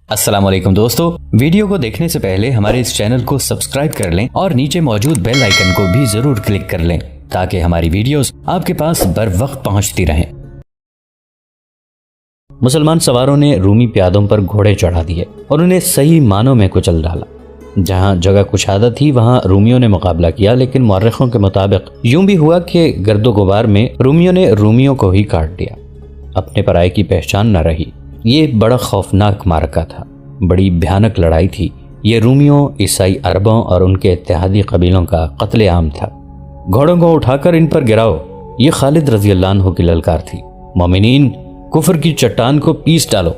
السلام علیکم دوستو، ویڈیو کو دیکھنے سے پہلے ہمارے اس چینل کو سبسکرائب کر لیں اور نیچے موجود بیل آئیکن کو بھی ضرور کلک کر لیں تاکہ ہماری ویڈیوز آپ کے پاس بر وقت پہنچتی رہیں۔ مسلمان سواروں نے رومی پیادوں پر گھوڑے چڑھا دیے اور انہیں صحیح معنوں میں کچل ڈالا۔ جہاں جگہ کشادہ تھی وہاں رومیوں نے مقابلہ کیا، لیکن مورخوں کے مطابق یوں بھی ہوا کہ گرد و غبار میں رومیوں نے رومیوں کو ہی کاٹ دیا۔ اپنے پرائے کی پہچان نہ رہی۔ یہ بڑا خوفناک معرکہ تھا، بڑی بھیانک لڑائی تھی۔ یہ رومیوں، عیسائی عربوں اور ان کے اتحادی قبیلوں کا قتل عام تھا۔ گھوڑوں کو اٹھا کر ان پر گراؤ، یہ خالد رضی اللہ عنہ کی للکار تھی۔ مومنین، کفر کی چٹان کو پیس ڈالو۔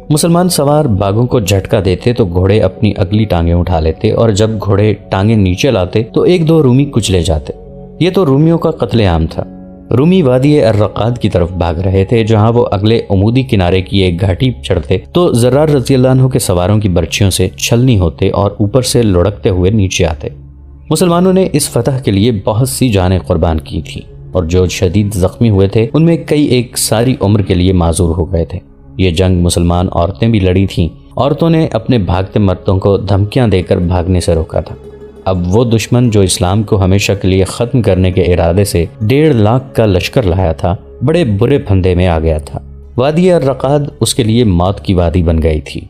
مسلمان سوار باغوں کو جھٹکا دیتے تو گھوڑے اپنی اگلی ٹانگیں اٹھا لیتے، اور جب گھوڑے ٹانگیں نیچے لاتے تو ایک دو رومی کچلے جاتے۔ یہ تو رومیوں کا قتل عام تھا۔ رومی وادی الرقاد کی طرف بھاگ رہے تھے، جہاں وہ اگلے عمودی کنارے کی ایک گھاٹی چڑھتے تو زرار رضی اللہ عنہ کے سواروں کی برچیوں سے چھلنی ہوتے اور اوپر سے لڑکتے ہوئے نیچے آتے۔ مسلمانوں نے اس فتح کے لیے بہت سی جانیں قربان کی تھی، اور جو شدید زخمی ہوئے تھے ان میں کئی ایک ساری عمر کے لیے معذور ہو گئے تھے۔ یہ جنگ مسلمان عورتیں بھی لڑی تھیں۔ عورتوں نے اپنے بھاگتے مردوں کو دھمکیاں دے کر بھاگنے سے روکا تھا۔ اب وہ دشمن جو اسلام کو ہمیشہ کے لیے ختم کرنے کے ارادے سے 1.5 لاکھ کا لشکر لایا تھا، بڑے برے پھندے میں آ گیا تھا۔ وادی الرقاد اس کے لیے موت کی وادی بن گئی تھی۔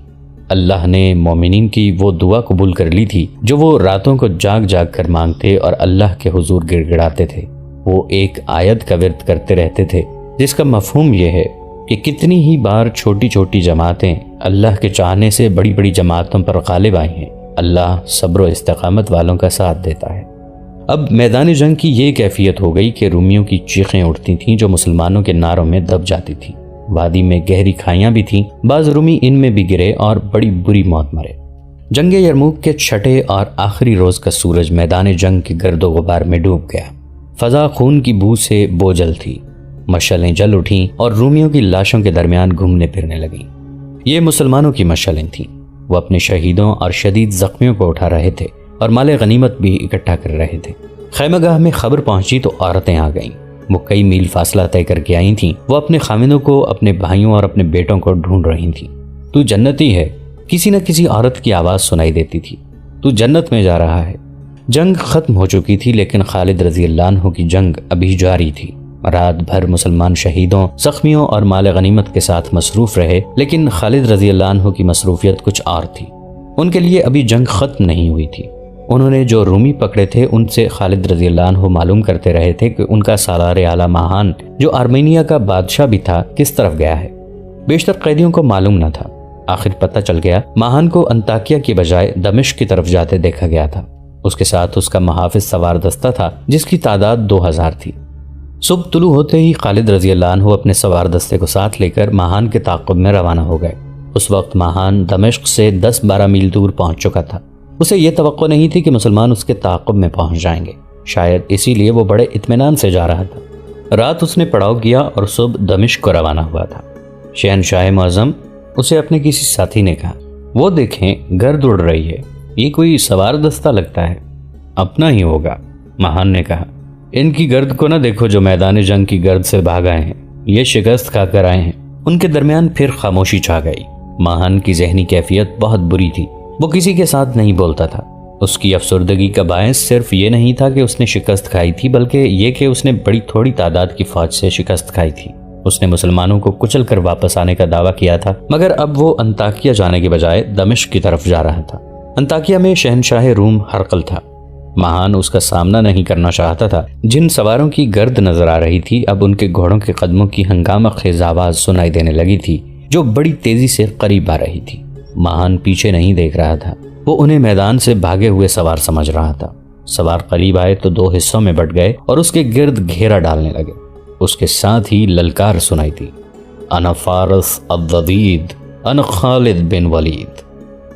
اللہ نے مومنین کی وہ دعا قبول کر لی تھی جو وہ راتوں کو جاگ جاگ کر مانگتے اور اللہ کے حضور گڑ گڑاتے تھے۔ وہ ایک آیت کا ورد کرتے رہتے تھے جس کا مفہوم یہ ہے کہ کتنی ہی بار چھوٹی چھوٹی جماعتیں اللہ کے چاہنے سے بڑی بڑی جماعتوں پر غالب آئی ہیں۔ اللہ صبر و استقامت والوں کا ساتھ دیتا ہے۔ اب میدان جنگ کی یہ کیفیت ہو گئی کہ رومیوں کی چیخیں اٹھتی تھیں جو مسلمانوں کے نعروں میں دب جاتی تھیں۔ وادی میں گہری کھائیاں بھی تھیں، بعض رومی ان میں بھی گرے اور بڑی بری موت مرے۔ جنگ یرموک کے چھٹے اور آخری روز کا سورج میدان جنگ کے گرد و غبار میں ڈوب گیا۔ فضا خون کی بو سے بوجھل تھی، مشعلیں جل اٹھیں اور رومیوں کی لاشوں کے درمیان گھومنے پھرنے لگیں۔ یہ مسلمانوں کی مشعلیں تھیں۔ وہ اپنے شہیدوں اور شدید زخمیوں کو اٹھا رہے تھے اور مال غنیمت بھی اکٹھا کر رہے تھے۔ خیمہ گاہ میں خبر پہنچی تو عورتیں آ گئیں۔ وہ کئی میل فاصلہ طے کر کے آئی تھیں۔ وہ اپنے خامندوں کو، اپنے بھائیوں اور اپنے بیٹوں کو ڈھونڈ رہی تھیں۔ تو جنتی ہے، کسی نہ کسی عورت کی آواز سنائی دیتی تھی۔ تو جنت میں جا رہا ہے۔ جنگ ختم ہو چکی تھی، لیکن خالد رضی اللہ عنہ کی جنگ ابھی جاری تھی۔ رات بھر مسلمان شہیدوں، زخمیوں اور مال غنیمت کے ساتھ مصروف رہے، لیکن خالد رضی اللہ عنہ کی مصروفیت کچھ اور تھی۔ ان کے لیے ابھی جنگ ختم نہیں ہوئی تھی۔ انہوں نے جو رومی پکڑے تھے ان سے خالد رضی اللہ عنہ معلوم کرتے رہے تھے کہ ان کا سالار اعلیٰ ماہان، جو آرمینیا کا بادشاہ بھی تھا، کس طرف گیا ہے۔ بیشتر قیدیوں کو معلوم نہ تھا۔ آخر پتہ چل گیا، ماہان کو انطاکیہ کی بجائے دمشق کی طرف جاتے دیکھا گیا تھا۔ اس کے ساتھ اس کا محافظ سوار دستہ تھا جس کی تعداد 2000 تھی۔ صبح طلوع ہوتے ہی خالد رضی اللہ عنہ اپنے سوار دستے کو ساتھ لے کر ماہان کے تعاقب میں روانہ ہو گئے۔ اس وقت ماہان دمشق سے 10-12 میل دور پہنچ چکا تھا۔ اسے یہ توقع نہیں تھی کہ مسلمان اس کے تعاقب میں پہنچ جائیں گے، شاید اسی لیے وہ بڑے اطمینان سے جا رہا تھا۔ رات اس نے پڑاؤ کیا اور صبح دمشق کو روانہ ہوا تھا۔ شہنشاہ معظم، اسے اپنے کسی ساتھی نے کہا، وہ دیکھیں گرد اڑ رہی ہے، یہ کوئی سوار دستہ لگتا ہے۔ اپنا ہی ہوگا، ماہان نے کہا۔ ان کی گرد کو نہ دیکھو جو میدان جنگ کی گرد سے بھاگ آئے ہیں، یہ شکست کھا کر آئے ہیں۔ ان کے درمیان پھر خاموشی چھا گئی۔ ماہان کی ذہنی کیفیت بہت بری تھی۔ وہ کسی کے ساتھ نہیں بولتا تھا۔ اس کی افسردگی کا باعث صرف یہ نہیں تھا کہ اس نے شکست کھائی تھی، بلکہ یہ کہ اس نے بڑی تھوڑی تعداد کی فوج سے شکست کھائی تھی۔ اس نے مسلمانوں کو کچل کر واپس آنے کا دعویٰ کیا تھا، مگر اب وہ انطاکیہ جانے کے بجائے دمشق کی طرف جا رہا تھا۔ انطاکیہ میں شہنشاہ روم ہرقل تھا۔ ماہان اس کا سامنا نہیں کرنا چاہتا تھا۔ جن سواروں کی گرد نظر آ رہی تھی، اب ان کے گھوڑوں کے قدموں کی ہنگامہ خیز آواز سنائی دینے لگی تھی جو بڑی تیزی سے قریب آ رہی تھی۔ ماہان پیچھے نہیں دیکھ رہا تھا، وہ انہیں میدان سے بھاگے ہوئے سوار سمجھ رہا تھا۔ سوار قریب آئے تو 2 حصوں میں بٹ گئے اور اس کے گرد گھیرا ڈالنے لگے۔ اس کے ساتھ ہی للکار سنائی تھی، انا فارس الضدید، انا خالد بن ولید۔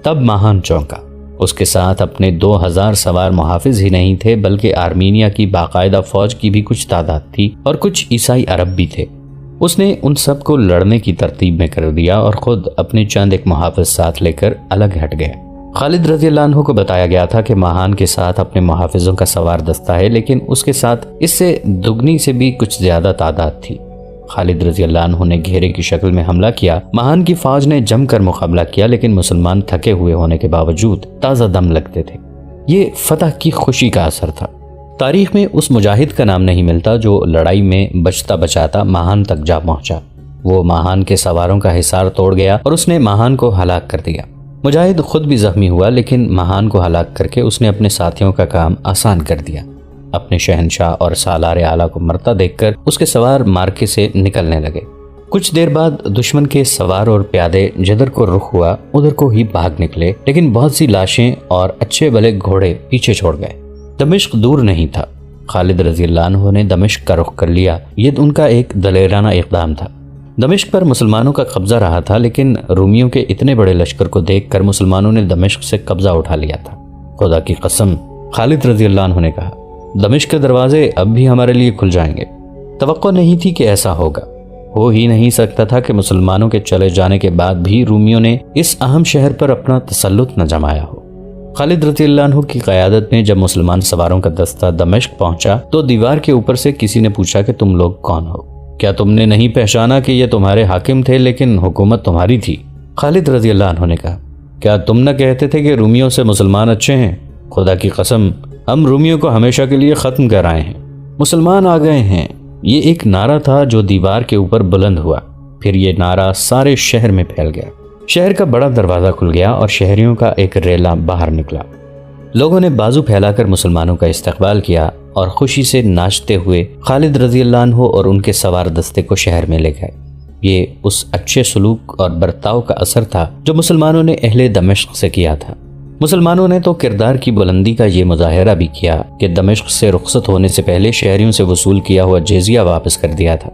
تب ماہان چونکا۔ اس کے ساتھ اپنے 2000 سوار محافظ ہی نہیں تھے، بلکہ آرمینیا کی باقاعدہ فوج کی بھی کچھ تعداد تھی اور کچھ عیسائی عرب بھی تھے۔ اس نے ان سب کو لڑنے کی ترتیب میں کر دیا اور خود اپنے چند ایک محافظ ساتھ لے کر الگ ہٹ گیا۔ خالد رضی اللہ عنہ کو بتایا گیا تھا کہ ماہان کے ساتھ اپنے محافظوں کا سوار دستہ ہے، لیکن اس کے ساتھ اس سے دگنی سے بھی کچھ زیادہ تعداد تھی۔ خالد رضی اللہ عنہ نے گھیرے کی شکل میں حملہ کیا۔ مہان کی فوج نے جم کر مقابلہ کیا، لیکن مسلمان تھکے ہوئے ہونے کے باوجود تازہ دم لگتے تھے۔ یہ فتح کی خوشی کا اثر تھا۔ تاریخ میں اس مجاہد کا نام نہیں ملتا جو لڑائی میں بچتا بچاتا ماہان تک جا پہنچا۔ وہ ماہان کے سواروں کا حصار توڑ گیا اور اس نے ماہان کو ہلاک کر دیا۔ مجاہد خود بھی زخمی ہوا، لیکن ماہان کو ہلاک کر کے اس نے اپنے ساتھیوں کا کام آسان کر دیا۔ اپنے شہنشاہ اور سالار اعلیٰ کو مرتا دیکھ کر اس کے سوار مارکے سے نکلنے لگے۔ کچھ دیر بعد دشمن کے سوار اور پیادے جدھر کو رخ ہوا ادھر کو ہی بھاگ نکلے، لیکن بہت سی لاشیں اور اچھے بھلے گھوڑے پیچھے چھوڑ گئے۔ دمشق دور نہیں تھا۔ خالد رضی اللہ عنہ نے دمشق کا رخ کر لیا۔ یہ ان کا ایک دلیرانہ اقدام تھا۔ دمشق پر مسلمانوں کا قبضہ رہا تھا، لیکن رومیوں کے اتنے بڑے لشکر کو دیکھ کر مسلمانوں نے دمشق سے قبضہ اٹھا لیا تھا۔ خدا کی قسم، خالد رضی اللہ عنہ نے کہا، دمشق کے دروازے اب بھی ہمارے لیے کھل جائیں گے۔ توقع نہیں تھی کہ ایسا ہوگا۔ ہو ہی نہیں سکتا تھا کہ مسلمانوں کے چلے جانے کے بعد بھی رومیوں نے اس اہم شہر پر اپنا تسلط نہ جمایا ہو۔ خالد رضی اللہ عنہ کی قیادت میں جب مسلمان سواروں کا دستہ دمشق پہنچا تو دیوار کے اوپر سے کسی نے پوچھا کہ تم لوگ کون ہو؟ کیا تم نے نہیں پہچانا کہ یہ تمہارے حاکم تھے لیکن حکومت تمہاری تھی؟ خالد رضی اللہ عنہ نے کہا، کیا تم نہ کہتے تھے کہ رومیوں سے مسلمان اچھے ہیں؟ خدا کی قسم، ہم رومیوں کو ہمیشہ کے لیے ختم کر آئے ہیں، مسلمان آ گئے ہیں۔ یہ ایک نعرہ تھا جو دیوار کے اوپر بلند ہوا، پھر یہ نعرہ سارے شہر میں پھیل گیا۔ شہر کا بڑا دروازہ کھل گیا اور شہریوں کا ایک ریلا باہر نکلا۔ لوگوں نے بازو پھیلا کر مسلمانوں کا استقبال کیا اور خوشی سے ناچتے ہوئے خالد رضی اللہ عنہ اور ان کے سوار دستے کو شہر میں لے گئے۔ یہ اس اچھے سلوک اور برتاؤ کا اثر تھا جو مسلمانوں نے اہل دمشق سے کیا تھا۔ مسلمانوں نے تو کردار کی بلندی کا یہ مظاہرہ بھی کیا کہ دمشق سے رخصت ہونے سے پہلے شہریوں سے وصول کیا ہوا جزیہ واپس کر دیا تھا۔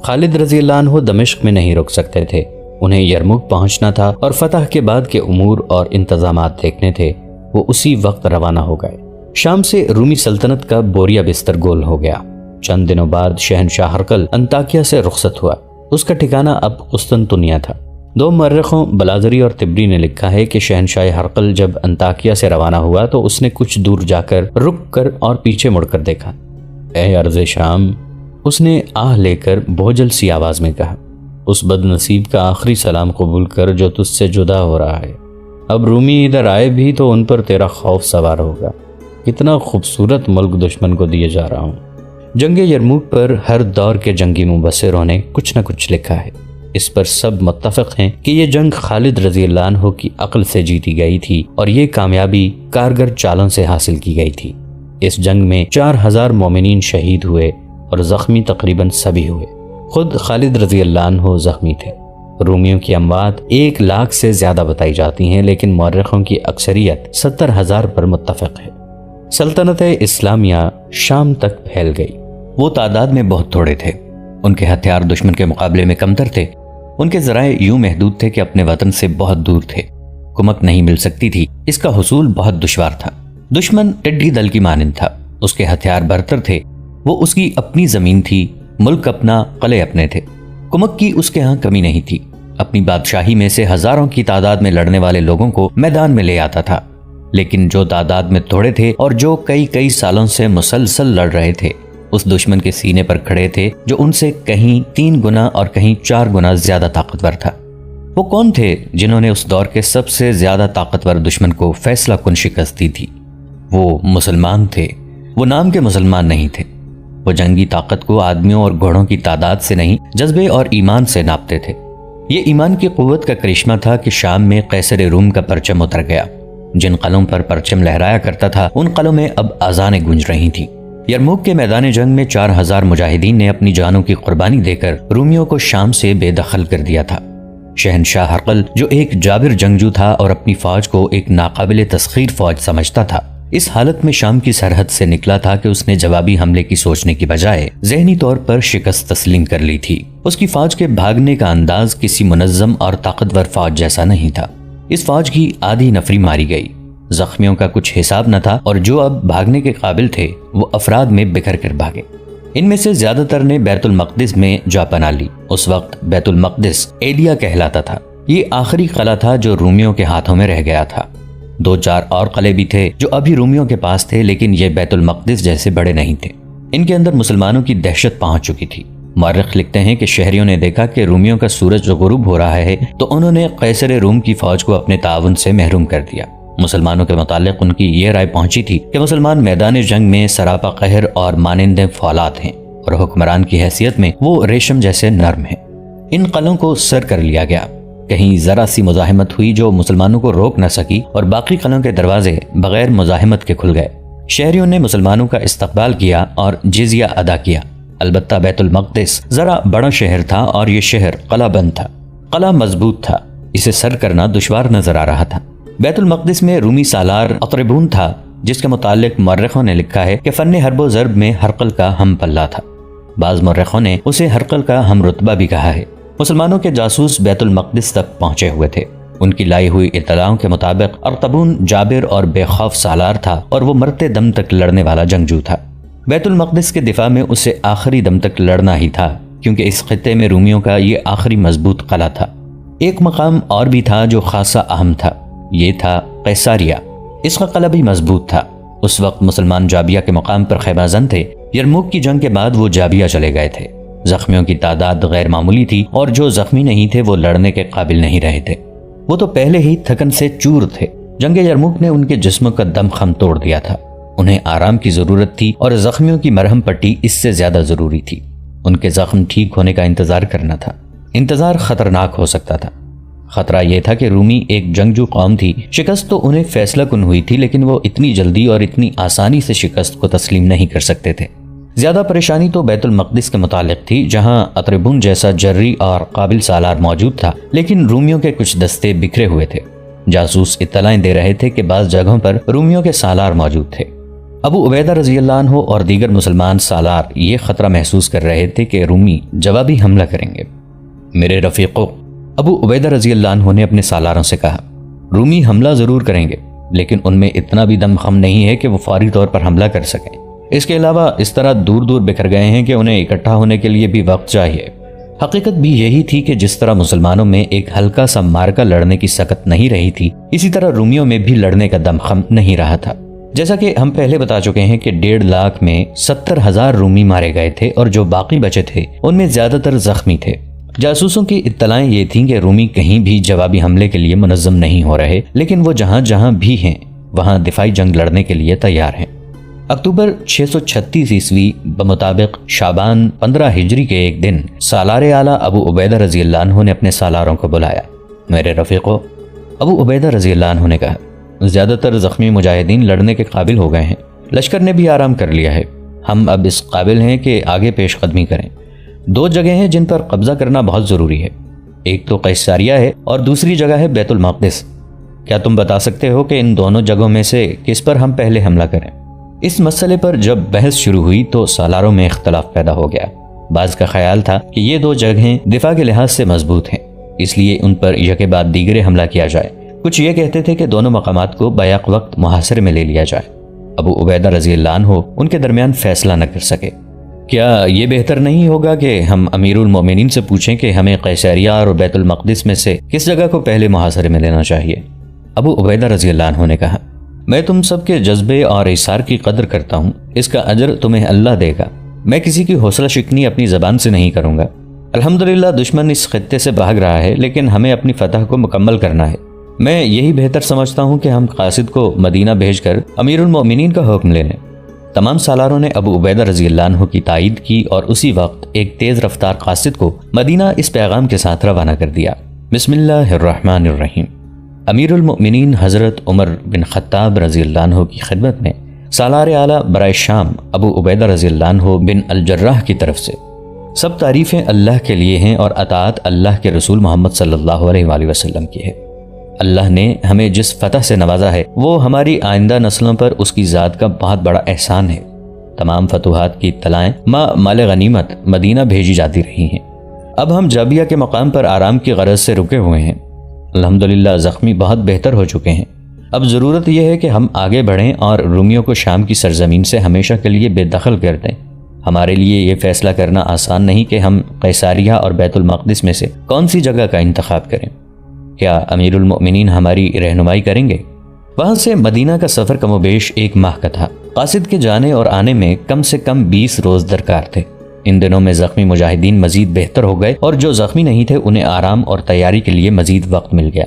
خالد رضی اللہ عنہ دمشق میں نہیں رک سکتے تھے، انہیں یرموک پہنچنا تھا اور فتح کے بعد کے امور اور انتظامات دیکھنے تھے۔ وہ اسی وقت روانہ ہو گئے۔ شام سے رومی سلطنت کا بوریا بستر گول ہو گیا۔ چند دنوں بعد شہنشاہ ہرقل انطاکیہ سے رخصت ہوا۔ اس کا ٹھکانہ اب قسطنطنیہ تھا۔ دو مورخوں بلازری اور طبری نے لکھا ہے کہ شہنشاہ ہرقل جب انطاکیہ سے روانہ ہوا تو اس نے کچھ دور جا کر رک کر اور پیچھے مڑ کر دیکھا۔ اے ارض شام، اس نے آہ لے کر بوجھل سی آواز میں کہا، اس بد نصیب کا آخری سلام قبول کر جو تجھ سے جدا ہو رہا ہے۔ اب رومی ادھر آئے بھی تو ان پر تیرا خوف سوار ہوگا۔ کتنا خوبصورت ملک دشمن کو دیے جا رہا ہوں۔ جنگ یرموک پر ہر دور کے جنگی مبصروں نے کچھ نہ کچھ لکھا ہے۔ اس پر سب متفق ہیں کہ یہ جنگ خالد رضی اللہ عنہ کی عقل سے جیتی گئی تھی اور یہ کامیابی کارگر چالوں سے حاصل کی گئی تھی۔ اس جنگ میں 4000 مومنین شہید ہوئے اور زخمی تقریباً سبھی ہوئے۔ خود خالد رضی اللہ عنہ زخمی تھے۔ رومیوں کی اموات 1 لاکھ سے زیادہ بتائی جاتی ہیں، لیکن مورخوں کی اکثریت 70,000 پر متفق ہے۔ سلطنت اسلامیہ شام تک پھیل گئی۔ وہ تعداد میں بہت تھوڑے تھے، ان کے ہتھیار دشمن کے مقابلے میں کمتر تھے، ان کے ذرائع یوں محدود تھے کہ اپنے وطن سے بہت دور تھے، کمک نہیں مل سکتی تھی، اس کا حصول بہت دشوار تھا۔ دشمن ٹڈی دل کی مانند تھا، اس کے ہتھیار برتر تھے، وہ اس کی اپنی زمین تھی، ملک اپنا، قلعے اپنے تھے، کمک کی اس کے ہاں کمی نہیں تھی۔ اپنی بادشاہی میں سے ہزاروں کی تعداد میں لڑنے والے لوگوں کو میدان میں لے آتا تھا، لیکن جو تعداد میں تھوڑے تھے اور جو کئی سالوں سے مسلسل لڑ رہے تھے، اس دشمن کے سینے پر کھڑے تھے جو ان سے کہیں 3 گنا اور کہیں 4 گنا زیادہ طاقتور تھا۔ وہ کون تھے جنہوں نے اس دور کے سب سے زیادہ طاقتور دشمن کو فیصلہ کن شکست دی تھی؟ وہ مسلمان تھے۔ وہ نام کے مسلمان نہیں تھے، وہ جنگی طاقت کو آدمیوں اور گھوڑوں کی تعداد سے نہیں، جذبے اور ایمان سے ناپتے تھے۔ یہ ایمان کی قوت کا کرشمہ تھا کہ شام میں قیصر روم کا پرچم اتر گیا۔ جن قلعوں پر پرچم لہرایا کرتا تھا ان قلعوں میں اب اذانیں گونج رہی تھیں۔ یرموک کے میدان جنگ میں 4000 مجاہدین نے اپنی جانوں کی قربانی دے کر رومیوں کو شام سے بے دخل کر دیا تھا۔ شہنشاہ ہرقل جو ایک جابر جنگجو تھا اور اپنی فوج کو ایک ناقابل تسخیر فوج سمجھتا تھا، اس حالت میں شام کی سرحد سے نکلا تھا کہ اس نے جوابی حملے کی سوچنے کی بجائے ذہنی طور پر شکست تسلیم کر لی تھی۔ اس کی فوج کے بھاگنے کا انداز کسی منظم اور طاقتور فوج جیسا نہیں تھا۔ اس فوج کی آدھی نفری ماری گئی، زخمیوں کا کچھ حساب نہ تھا، اور جو اب بھاگنے کے قابل تھے وہ افراد میں بکھر کر بھاگے۔ ان میں سے زیادہ تر نے بیت المقدس میں جا پناہ لی۔ اس وقت بیت المقدس ایلیا کہلاتا تھا۔ یہ آخری قلعہ تھا جو رومیوں کے ہاتھوں میں رہ گیا تھا۔ 2-4 اور قلعے بھی تھے جو ابھی رومیوں کے پاس تھے، لیکن یہ بیت المقدس جیسے بڑے نہیں تھے۔ ان کے اندر مسلمانوں کی دہشت پہنچ چکی تھی۔ مورخ لکھتے ہیں کہ شہریوں نے دیکھا کہ رومیوں کا سورج غروب ہو رہا ہے تو انہوں نے قیصر روم کی فوج کو اپنے تعاون سے محروم کر دیا۔ مسلمانوں کے متعلق ان کی یہ رائے پہنچی تھی کہ مسلمان میدان جنگ میں سراپا قہر اور مانند فولاد ہیں اور حکمران کی حیثیت میں وہ ریشم جیسے نرم ہیں۔ ان قلعوں کو سر کر لیا گیا۔ کہیں ذرا سی مزاحمت ہوئی جو مسلمانوں کو روک نہ سکی اور باقی قلعوں کے دروازے بغیر مزاحمت کے کھل گئے۔ شہریوں نے مسلمانوں کا استقبال کیا اور جزیہ ادا کیا۔ البتہ بیت المقدس ذرا بڑا شہر تھا اور یہ شہر قلعہ بند تھا۔ قلعہ مضبوط تھا، اسے سر کرنا دشوار نظر آ رہا تھا۔ بیت المقدس میں رومی سالار اطربون تھا، جس کے متعلق مورخوں نے لکھا ہے کہ فن حرب و ضرب میں ہرقل کا ہم پلہ تھا۔ بعض مورخوں نے اسے ہرقل کا ہم رتبہ بھی کہا ہے۔ مسلمانوں کے جاسوس بیت المقدس تک پہنچے ہوئے تھے۔ ان کی لائی ہوئی اطلاعوں کے مطابق ارطبون جابر اور بے خوف سالار تھا اور وہ مرتے دم تک لڑنے والا جنگجو تھا۔ بیت المقدس کے دفاع میں اسے آخری دم تک لڑنا ہی تھا، کیونکہ اس خطے میں رومیوں کا یہ آخری مضبوط قلعہ تھا۔ ایک مقام اور بھی تھا جو خاصا اہم تھا، یہ تھا قیصاریہ۔ اس کا قلعہ بھی مضبوط تھا۔ اس وقت مسلمان جابیہ کے مقام پر خیمہ زن تھے۔ یرموک کی جنگ کے بعد وہ جابیہ چلے گئے تھے۔ زخمیوں کی تعداد غیر معمولی تھی اور جو زخمی نہیں تھے وہ لڑنے کے قابل نہیں رہے تھے۔ وہ تو پہلے ہی تھکن سے چور تھے۔ جنگ یرموک نے ان کے جسموں کا دم خم توڑ دیا تھا۔ انہیں آرام کی ضرورت تھی اور زخمیوں کی مرہم پٹی اس سے زیادہ ضروری تھی۔ ان کے زخم ٹھیک ہونے کا انتظار کرنا تھا۔ انتظار خطرناک ہو سکتا تھا۔ خطرہ یہ تھا کہ رومی ایک جنگجو قوم تھی۔ شکست تو انہیں فیصلہ کن ہوئی تھی، لیکن وہ اتنی جلدی اور اتنی آسانی سے شکست کو تسلیم نہیں کر سکتے تھے۔ زیادہ پریشانی تو بیت المقدس کے متعلق تھی، جہاں اطربون جیسا جری اور قابل سالار موجود تھا، لیکن رومیوں کے کچھ دستے بکھرے ہوئے تھے۔ جاسوس اطلاعیں دے رہے تھے کہ بعض جگہوں پر رومیوں کے سالار موجود تھے۔ ابو عبیدہ رضی اللہ عنہ اور دیگر مسلمان سالار یہ خطرہ محسوس کر رہے تھے کہ رومی جوابی حملہ کریں گے۔ میرے رفیقو، ابو عبیدہ رضی اللہ عنہ نے اپنے سالاروں سے کہا، رومی حملہ ضرور کریں گے، لیکن ان میں اتنا بھی دم خم نہیں ہے کہ وہ فوری طور پر حملہ کر سکیں۔ اس کے علاوہ اس طرح دور دور بکھر گئے ہیں کہ انہیں اکٹھا ہونے کے لیے بھی وقت چاہیے۔ حقیقت بھی یہی تھی کہ جس طرح مسلمانوں میں ایک ہلکا سا مارکا لڑنے کی سکت نہیں رہی تھی، اسی طرح رومیوں میں بھی لڑنے کا دم خم نہیں رہا تھا۔ جیسا کہ ہم پہلے بتا چکے ہیں کہ 1.5 لاکھ میں 70,000 رومی مارے گئے تھے اور جو باقی بچے تھے ان میں زیادہ تر زخمی تھے۔ جاسوسوں کی اطلاعیں یہ تھیں کہ رومی کہیں بھی جوابی حملے کے لیے منظم نہیں ہو رہے، لیکن وہ جہاں جہاں بھی ہیں وہاں دفاعی جنگ لڑنے کے لیے تیار ہیں۔ اکتوبر 636 عیسوی بمطابق شعبان 15 ہجری کے ایک دن سالار اعلیٰ ابو عبیدہ رضی اللہ عنہ نے اپنے سالاروں کو بلایا۔ میرے رفیقو، ابو عبیدہ رضی اللہ عنہ نے کہا، زیادہ تر زخمی مجاہدین لڑنے کے قابل ہو گئے ہیں، لشکر نے بھی آرام کر لیا ہے، ہم اب اس قابل ہیں کہ آگے پیش قدمی کریں۔ 2 جگہیں ہیں جن پر قبضہ کرنا بہت ضروری ہے، ایک تو قیصاریہ ہے اور دوسری جگہ ہے بیت المقدس۔ کیا تم بتا سکتے ہو کہ ان دونوں جگہوں میں سے کس پر ہم پہلے حملہ کریں؟ اس مسئلے پر جب بحث شروع ہوئی تو سالاروں میں اختلاف پیدا ہو گیا۔ بعض کا خیال تھا کہ یہ 2 جگہیں دفاع کے لحاظ سے مضبوط ہیں، اس لیے ان پر یکے بعد دیگرے حملہ کیا جائے۔ کچھ یہ کہتے تھے کہ دونوں مقامات کو بیک وقت محاصرے میں لے لیا جائے۔ ابو عبیدہ رضی اللہ عنہ ان کے درمیان فیصلہ نہ کر سکے۔ کیا یہ بہتر نہیں ہوگا کہ ہم امیر المومنین سے پوچھیں کہ ہمیں قیصاریہ اور بیت المقدس میں سے کس جگہ کو پہلے محاصرے میں لینا چاہیے؟ ابو عبیدہ رضی اللہ عنہ نے کہا، میں تم سب کے جذبے اور اصرار کی قدر کرتا ہوں، اس کا اجر تمہیں اللہ دے گا۔ میں کسی کی حوصلہ شکنی اپنی زبان سے نہیں کروں گا۔ الحمدللہ دشمن اس خطے سے بھاگ رہا ہے، لیکن ہمیں اپنی فتح کو مکمل کرنا ہے۔ میں یہی بہتر سمجھتا ہوں کہ ہم قاصد کو مدینہ بھیج کر امیر المومنین کا حکم لے لیں۔ تمام سالاروں نے ابو عبیدہ رضی اللہ عنہ کی تائید کی اور اسی وقت ایک تیز رفتار قاصد کو مدینہ اس پیغام کے ساتھ روانہ کر دیا، بسم اللہ الرحمن الرحیم۔ امیر المؤمنین حضرت عمر بن خطاب رضی اللہ عنہ کی خدمت میں سالار اعلیٰ برائے شام ابو عبیدہ رضی اللہ عنہ بن الجراح کی طرف سے، سب تعریفیں اللہ کے لیے ہیں اور اطاعت اللہ کے رسول محمد صلی اللہ علیہ وآلہ وسلم کی ہے۔ اللہ نے ہمیں جس فتح سے نوازا ہے وہ ہماری آئندہ نسلوں پر اس کی ذات کا بہت بڑا احسان ہے۔ تمام فتوحات کی اطلاعیں مال غنیمت مدینہ بھیجی جاتی رہی ہیں۔ اب ہم جابیہ کے مقام پر آرام کی غرض سے رکے ہوئے ہیں۔ الحمدللہ زخمی بہت بہتر ہو چکے ہیں۔ اب ضرورت یہ ہے کہ ہم آگے بڑھیں اور رومیوں کو شام کی سرزمین سے ہمیشہ کے لیے بے دخل کر دیں۔ ہمارے لیے یہ فیصلہ کرنا آسان نہیں کہ ہم قیصاریہ اور بیت المقدس میں سے کون سی جگہ کا انتخاب کریں۔ کیا امیر المؤمنین ہماری رہنمائی کریں گے؟ وہاں سے مدینہ کا سفر کم و بیش 1 ماہ کا تھا۔ قاصد کے جانے اور آنے میں کم سے کم 20 روز درکار تھے۔ ان دنوں میں زخمی مجاہدین مزید بہتر ہو گئے اور جو زخمی نہیں تھے انہیں آرام اور تیاری کے لیے مزید وقت مل گیا۔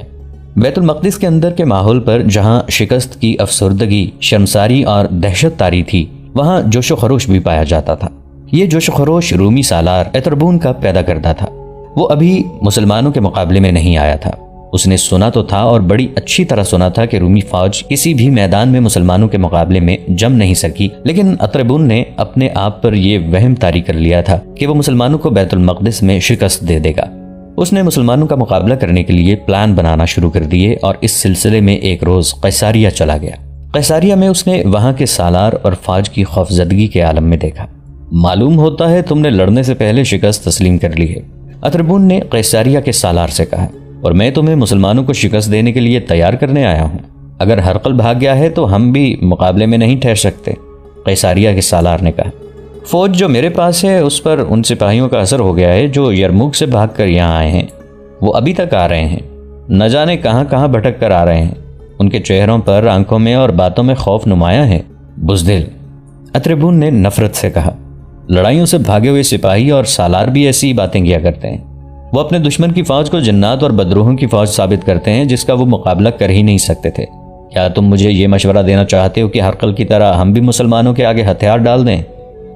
بیت المقدس کے اندر کے ماحول پر جہاں شکست کی افسردگی، شرمساری اور دہشت طاری تھی، وہاں جوش و خروش بھی پایا جاتا تھا۔ یہ جوش و خروش رومی سالار اتربون کا پیدا کرتا تھا۔ وہ ابھی مسلمانوں کے مقابلے میں نہیں آیا تھا۔ اس نے سنا تو تھا اور بڑی اچھی طرح سنا تھا کہ رومی فوج کسی بھی میدان میں مسلمانوں کے مقابلے میں جم نہیں سکی، لیکن اتربون نے اپنے آپ پر یہ وہم طاری کر لیا تھا کہ وہ مسلمانوں کو بیت المقدس میں شکست دے دے گا۔ اس نے مسلمانوں کا مقابلہ کرنے کے لیے پلان بنانا شروع کر دیے اور اس سلسلے میں ایک روز قیصاریہ چلا گیا۔ قیصاریہ میں اس نے وہاں کے سالار اور فوج کی خوفزدگی کے عالم میں دیکھا۔ معلوم ہوتا ہے تم نے لڑنے سے پہلے شکست تسلیم کر لی ہے، اتربون نے قیصاریہ کے سالار سے کہا، اور میں تمہیں مسلمانوں کو شکست دینے کے لیے تیار کرنے آیا ہوں۔ اگر ہرقل بھاگ گیا ہے تو ہم بھی مقابلے میں نہیں ٹھہر سکتے۔ قیصاریہ کے سالار نے کہا، فوج جو میرے پاس ہے اس پر ان سپاہیوں کا اثر ہو گیا ہے جو یرموک سے بھاگ کر یہاں آئے ہیں۔ وہ ابھی تک آ رہے ہیں، نہ جانے کہاں کہاں بھٹک کر آ رہے ہیں۔ ان کے چہروں پر، آنکھوں میں اور باتوں میں خوف نمایاں ہے۔ بزدل، اتربون نے نفرت سے کہا، لڑائیوں سے بھاگے ہوئے سپاہی اور سالار بھی ایسی ہی باتیں کیا کرتے ہیں۔ وہ اپنے دشمن کی فوج کو جنات اور بدروحوں کی فوج ثابت کرتے ہیں جس کا وہ مقابلہ کر ہی نہیں سکتے تھے۔ کیا تم مجھے یہ مشورہ دینا چاہتے ہو کہ ہرقل کی طرح ہم بھی مسلمانوں کے آگے ہتھیار ڈال دیں؟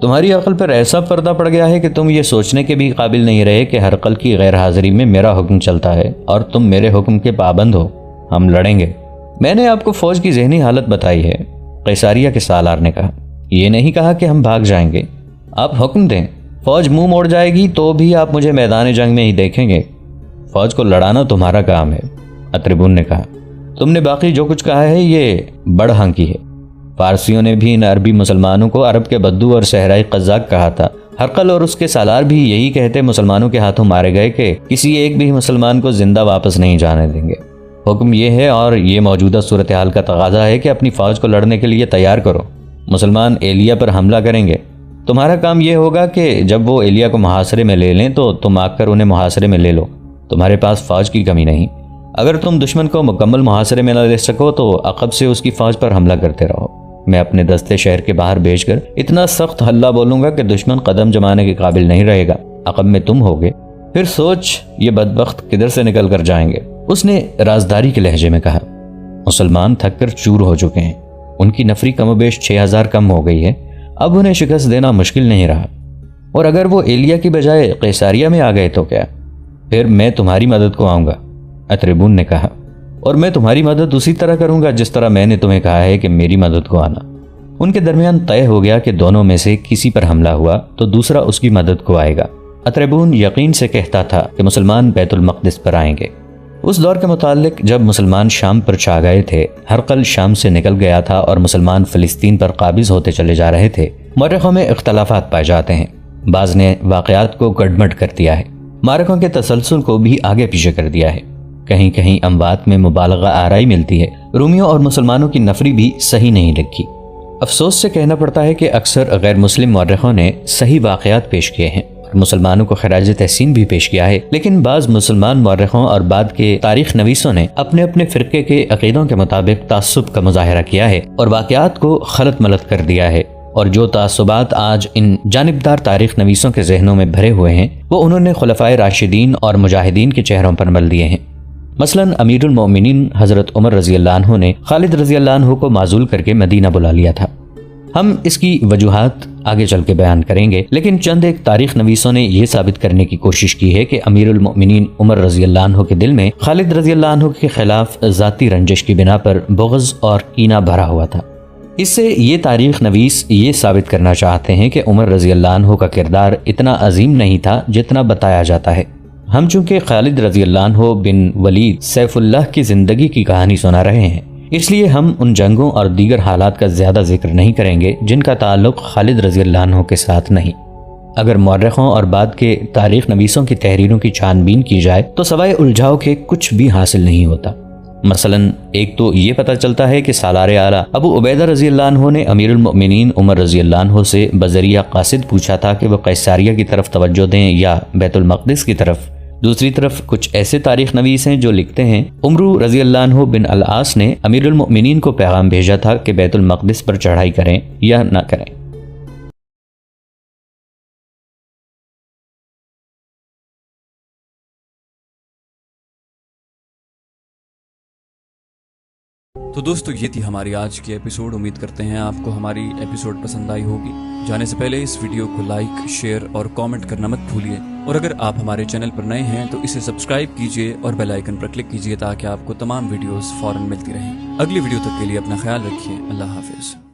تمہاری عقل پر ایسا پردہ پڑ گیا ہے کہ تم یہ سوچنے کے بھی قابل نہیں رہے کہ ہرقل کی غیر حاضری میں میرا حکم چلتا ہے اور تم میرے حکم کے پابند ہو۔ ہم لڑیں گے۔ میں نے آپ کو فوج کی ذہنی حالت بتائی ہے، قیصاریہ کے سالار نے کہا، یہ نہیں کہا کہ ہم بھاگ جائیں گے۔ آپ حکم دیں، فوج منہ موڑ جائے گی تو بھی آپ مجھے میدان جنگ میں ہی دیکھیں گے۔ فوج کو لڑانا تمہارا کام ہے، اتربون نے کہا۔ تم نے باقی جو کچھ کہا ہے یہ بڑ ہنکی ہے۔ فارسیوں نے بھی ان عربی مسلمانوں کو عرب کے بدو اور صحرائی قزاق کہا تھا۔ ہرقل اور اس کے سالار بھی یہی کہتے مسلمانوں کے ہاتھوں مارے گئے کہ کسی ایک بھی مسلمان کو زندہ واپس نہیں جانے دیں گے۔ حکم یہ ہے اور یہ موجودہ صورتحال کا تقاضا ہے کہ اپنی فوج کو لڑنے کے لیے تیار کرو۔ مسلمان ایلیا پر حملہ کریں گے۔ تمہارا کام یہ ہوگا کہ جب وہ ایلیا کو محاصرے میں لے لیں تو تم آ کر انہیں محاصرے میں لے لو۔ تمہارے پاس فوج کی کمی نہیں۔ اگر تم دشمن کو مکمل محاصرے میں نہ لے سکو تو عقب سے اس کی فوج پر حملہ کرتے رہو۔ میں اپنے دستے شہر کے باہر بھیج کر اتنا سخت حلہ بولوں گا کہ دشمن قدم جمانے کے قابل نہیں رہے گا۔ عقب میں تم ہوگے، پھر سوچ یہ بدبخت کدھر سے نکل کر جائیں گے۔ اس نے رازداری کے لہجے میں کہا، مسلمان تھک کر چور ہو چکے ہیں، ان کی نفری کم و بیش 6000 کم ہو گئی ہے، اب انہیں شکست دینا مشکل نہیں رہا، اور اگر وہ ایلیا کی بجائے قیصاریہ میں آ گئے تو کیا؟ پھر میں تمہاری مدد کو آؤں گا، اتربون نے کہا، اور میں تمہاری مدد اسی طرح کروں گا جس طرح میں نے تمہیں کہا ہے کہ میری مدد کو آنا۔ ان کے درمیان طے ہو گیا کہ دونوں میں سے کسی پر حملہ ہوا تو دوسرا اس کی مدد کو آئے گا۔ اتربون یقین سے کہتا تھا کہ مسلمان بیت المقدس پر آئیں گے۔ اس دور کے متعلق جب مسلمان شام پر چھا گئے تھے، ہرقل شام سے نکل گیا تھا اور مسلمان فلسطین پر قابض ہوتے چلے جا رہے تھے، مورخوں میں اختلافات پائے جاتے ہیں۔ بعض نے واقعات کو گڑمٹ کر دیا ہے، معرکوں کے تسلسل کو بھی آگے پیچھے کر دیا ہے۔ کہیں کہیں اموات میں مبالغہ آرائی ملتی ہے۔ رومیوں اور مسلمانوں کی نفری بھی صحیح نہیں لگی۔ افسوس سے کہنا پڑتا ہے کہ اکثر غیر مسلم مورخوں نے صحیح واقعات پیش کیے ہیں اور مسلمانوں کو خراج تحسین بھی پیش کیا ہے، لیکن بعض مسلمان مورخوں اور بعد کے تاریخ نویسوں نے اپنے اپنے فرقے کے عقیدوں کے مطابق تعصب کا مظاہرہ کیا ہے اور واقعات کو خلط ملط کر دیا ہے، اور جو تعصبات آج ان جانبدار تاریخ نویسوں کے ذہنوں میں بھرے ہوئے ہیں وہ انہوں نے خلفائے راشدین اور مجاہدین کے چہروں پر مل دیے ہیں۔ مثلاً امیر المومنین حضرت عمر رضی اللہ عنہ نے خالد رضی اللہ عنہ کو معزول کر کے مدینہ بلا لیا تھا۔ ہم اس کی وجوہات آگے چل کے بیان کریں گے، لیکن چند ایک تاریخ نویسوں نے یہ ثابت کرنے کی کوشش کی ہے کہ امیر المومنین عمر رضی اللہ عنہ کے دل میں خالد رضی اللہ عنہ کے خلاف ذاتی رنجش کی بنا پر بغض اور کینہ بھرا ہوا تھا۔ اس سے یہ تاریخ نویس یہ ثابت کرنا چاہتے ہیں کہ عمر رضی اللہ عنہ کا کردار اتنا عظیم نہیں تھا جتنا بتایا جاتا ہے۔ ہم چونکہ خالد رضی اللہ عنہ بن ولید سیف اللہ کی زندگی کی کہانی سنا رہے ہیں، اس لیے ہم ان جنگوں اور دیگر حالات کا زیادہ ذکر نہیں کریں گے جن کا تعلق خالد رضی اللہ عنہ کے ساتھ نہیں۔ اگر مورخوں اور بعد کے تاریخ نویسوں کی تحریروں کی چھان بین کی جائے تو سوائے الجھاؤ کے کچھ بھی حاصل نہیں ہوتا۔ مثلاً ایک تو یہ پتہ چلتا ہے کہ سالار اعلیٰ ابو عبیدہ رضی اللہ عنہ نے امیر المؤمنین عمر رضی اللہ عنہ سے بذریعہ قاصد پوچھا تھا کہ وہ قیصاریہ کی طرف توجہ دیں یا بیت المقدس کی طرف۔ دوسری طرف کچھ ایسے تاریخ نویس ہیں جو لکھتے ہیں عمرو رضی اللہ عنہ بن العاص نے امیر المؤمنین کو پیغام بھیجا تھا کہ بیت المقدس پر چڑھائی کریں یا نہ کریں۔ تو دوستو یہ تھی ہماری آج کی ایپیسوڈ. امید کرتے ہیں آپ کو ہماری ایپیسوڈ پسند آئی ہوگی. جانے سے پہلے اس ویڈیو کو لائک، شیئر اور کامنٹ کرنا مت بھولیے. اور اگر آپ ہمارے چینل پر نئے ہیں تو اسے سبسکرائب کیجئے اور بیل آئیکن پر کلک کیجئے تاکہ آپ کو تمام ویڈیوز فوراً ملتی رہیں. اگلی ویڈیو تک کے لیے اپنا خیال رکھیے. اللہ حافظ.